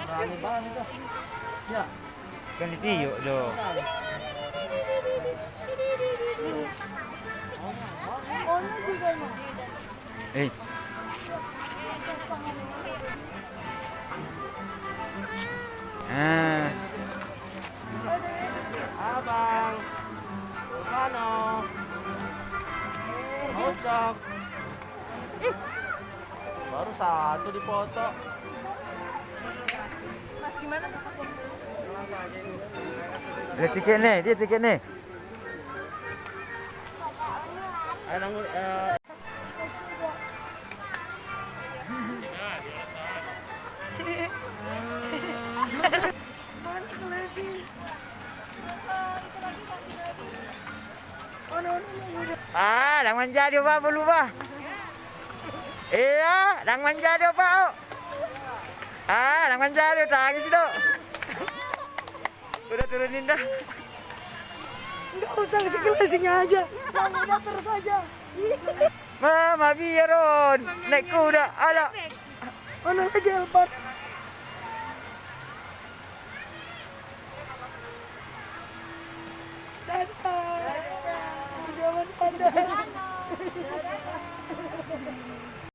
Berani banget tuh. Ya. Kan ditiup dong. Eh. Ah. Abang. Mano. Ocak. Baru satu dipoto. Mas gimana? Dia tiket nih, dia tiket nih. Ah, đang manja dia Pak, belum Pak. Iya, đang manja dia Pak. Ah, đang manja dia tangis itu. Udah turunin dah. Enggak usah sekelasinya aja. Yang udah terus aja. Mama biaron, naik kuda, ada. Mana aja Elpan. Dadah. Jangan dadah.